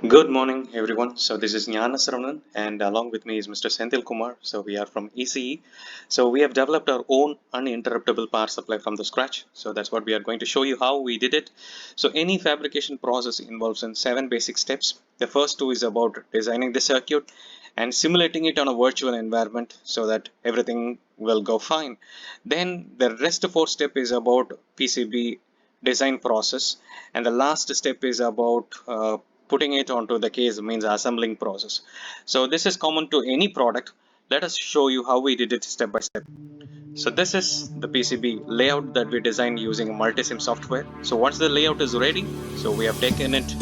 Good morning, everyone. So this is Gnanasaravanan, and along with me is Mr. Senthil Kumar. So we are from ECE. So we have developed our own uninterruptible power supply from the scratch. So that's what we are going to show you how we did it. So any fabrication process involves in 7 basic steps. The first two is about designing the circuit and simulating it on a virtual environment so that everything will go fine. Then the rest 4 step is about PCB design process, and the last step is about putting it onto the case, means assembling process. So this is common to any product. Let us show you how we did it step by step. So this is the PCB layout that we designed using multisim software. So once the layout is ready, so we have taken it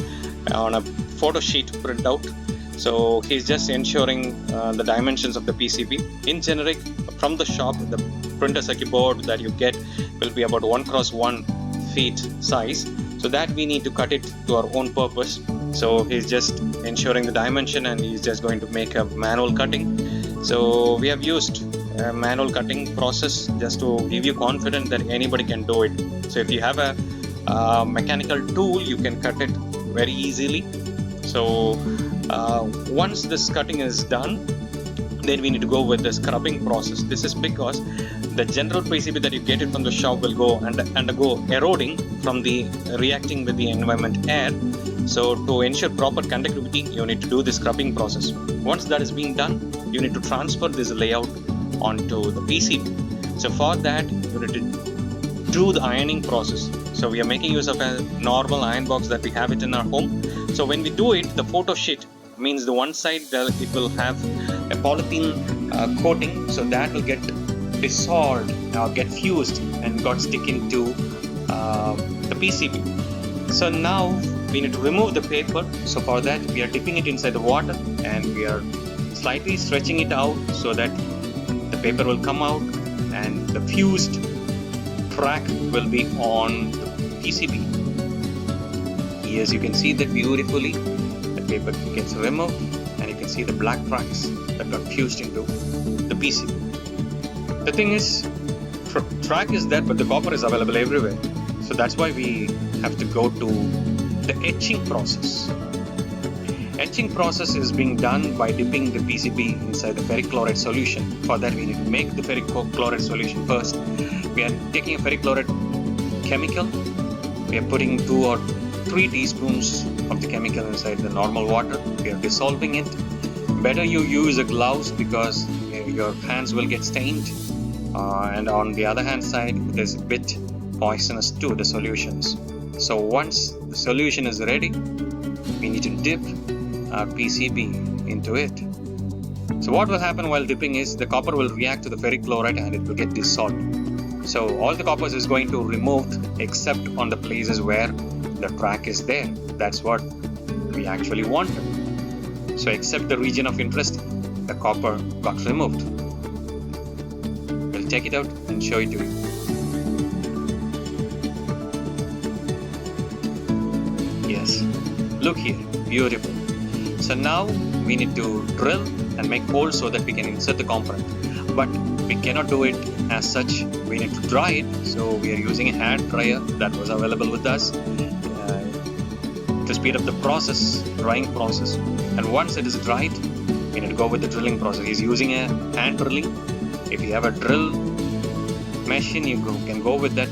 on a photo sheet printout. So he's just ensuring the dimensions of the PCB. In generic, from the shop, the printer circuit board that you get will be about 1x1 feet size. So that we need to cut it to our own purpose. So he's just ensuring the dimension and he's just going to make a manual cutting. So we have used a manual cutting process just to give you confidence that anybody can do it. So if you have a mechanical tool, you can cut it very easily. So once this cutting is done, then we need to go with the scrubbing process. This is because the general PCB that you get it from the shop will go and undergo eroding from the reacting with the environment air. So to ensure proper conductivity, you need to do the scrubbing process. Once that is being done, you need to transfer this layout onto the PCB. So for that, you need to do the ironing process. So we are making use of a normal iron box that we have it in our home. So when we do it, the photo sheet means the one side it will have a polythene coating, so that will get dissolved or get fused and got stick into the PCB. So now we need to remove the paper. So for that we are dipping it inside the water and we are slightly stretching it out so that the paper will come out and the fused track will be on the PCB. As you can see that beautifully, the paper gets removed and you can see the black tracks that got fused into the PCB. The thing is, track is there, but the copper is available everywhere. So that's why we have to go to the etching process. Etching process is being done by dipping the PCB inside the ferric chloride solution. For that we need to make the ferric chloride solution first. We are taking a ferric chloride chemical. We are putting 2 or 3 teaspoons of the chemical inside the normal water. We are dissolving it. Better you use a gloves because your hands will get stained. And on the other hand side, it is a bit poisonous to the solutions. So once the solution is ready, we need to dip our PCB into it. So what will happen while dipping is the copper will react to the ferric chloride and it will get dissolved. So all the copper is going to removed except on the places where the track is there. That's what we actually wanted. So except the region of interest, the copper got removed. We'll take it out and show it to you. Yes, look here, beautiful. So now we need to drill and make holes so that we can insert the component. But we cannot do it as such. We need to dry it. So we are using a hand dryer that was available with us to speed up the process, drying process. And once it is dried, we need to go with the drilling process. He's using a hand drilling. If you have a drill machine, you can go with that.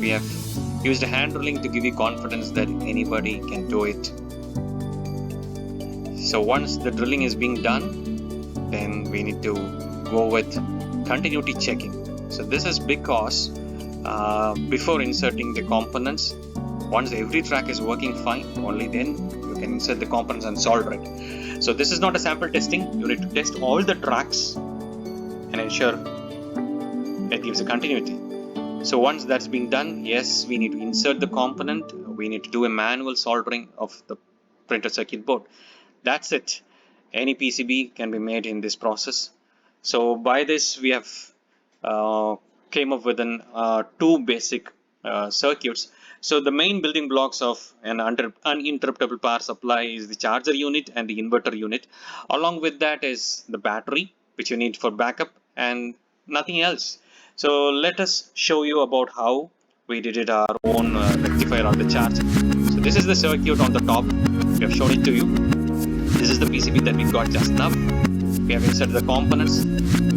We have used a hand drilling to give you confidence that anybody can do it. So once the drilling is being done, then we need to go with continuity checking. So this is because before inserting the components, once every track is working fine, only then you can insert the components and solder it. So this is not a sample testing. You need to test all the tracks and ensure it gives a continuity. So once that's been done, yes, we need to insert the component. We need to do a manual soldering of the printer circuit board. That's it. Any PCB can be made in this process. So by this we have came up with two basic circuits. So the main building blocks of an uninterruptible power supply is the charger unit and the inverter unit. Along with that is the battery, which you need for backup, and nothing else. So let us show you about how we did it our own rectifier or the charger. So this is the circuit on the top. We have shown it to you. This is the PCB that we got just now. We have inserted the components.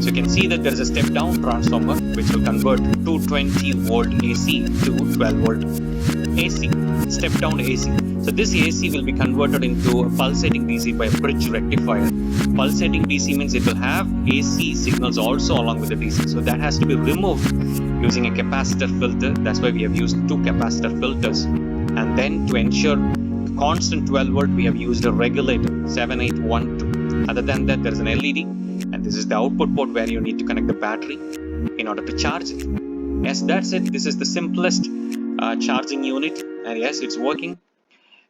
So you can see that there is a step down transformer which will convert 220 volt AC to 12 volt AC, step down AC. So this AC will be converted into a pulsating DC by a bridge rectifier. Pulsating DC means it will have AC signals also along with the DC. So that has to be removed using a capacitor filter. That's why we have used 2 capacitor filters. And then to ensure constant 12 volt, we have used a regulator 7812. Other than that, there is an LED, and this is the output port where you need to connect the battery in order to charge it. Yes, that's it. This is the simplest charging unit, and yes, it's working.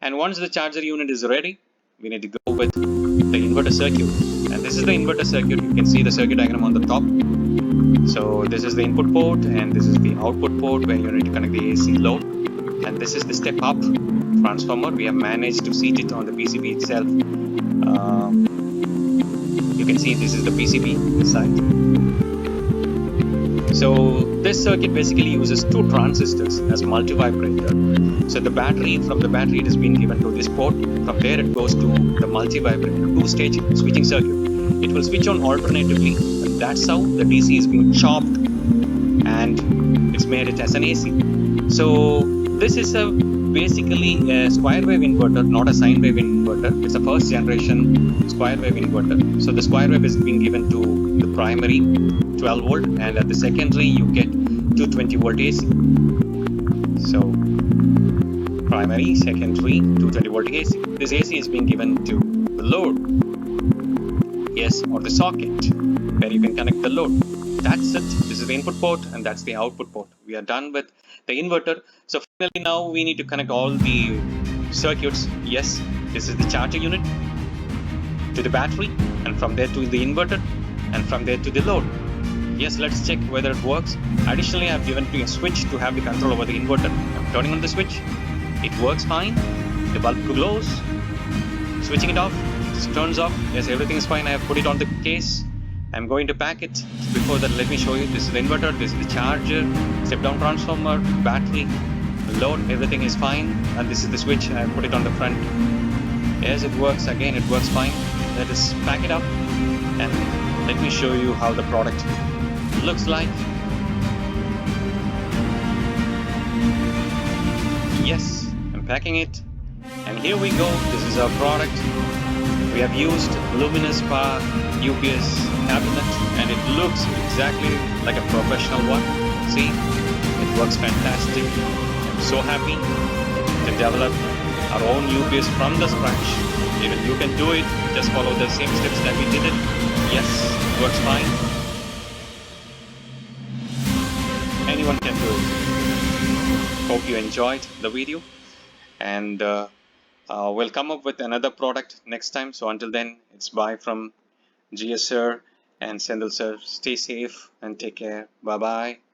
And once the charger unit is ready, we need to go with the inverter circuit. And this is the inverter circuit. You can see the circuit diagram on the top. So this is the input port, and this is the output port where you need to connect the AC load. And this is the step up transformer. We have managed to seat it on the PCB itself. You can see this is the PCB side. So this circuit basically uses 2 transistors as multivibrator. So the battery, from the battery it is being given to this port. From there it goes to the multivibrator, 2-stage switching circuit. It will switch on alternatively, and that's how the DC is being chopped and it's made it as an AC. So this is basically a square wave inverter, not a sine wave inverter. It's a first generation square wave inverter. So the square wave is being given to the primary 12 volt, and at the secondary you get 220 volt AC. So primary, secondary, 220 volt AC. This AC is being given to the load, yes, or the socket where you can connect the load. That's it. This is the input port, and that's the output port. We are done with the inverter. So finally now we need to connect all the circuits. Yes, this is the charger unit to the battery, and from there to the inverter, and from there to the load. Yes, let's check whether it works. Additionally, I have given to a switch to have the control over the inverter. I'm turning on the switch. It works fine. The bulb glows. Switching it off. It turns off. Yes, everything is fine. I have put it on the case. I'm going to pack it. Before that, let me show you. This is the inverter, this is the charger, step down transformer, battery, load, everything is fine. And this is the switch. I put it on the front. Yes, it works. Again, it works fine. Let us pack it up and let me show you how the product looks like. Yes, I'm packing it. And here we go. This is our product. We have used luminous power UPS cabinet, and it looks exactly like a professional one. See, it works fantastic. I'm so happy to develop our own UPS from the scratch. Even you can do it. Just follow the same steps that we did it. Yes, it works fine. Anyone can do it. Hope you enjoyed the video, and we'll come up with another product next time. So until then, it's bye from GS sir and Sendil sir. Stay safe and take care. Bye bye.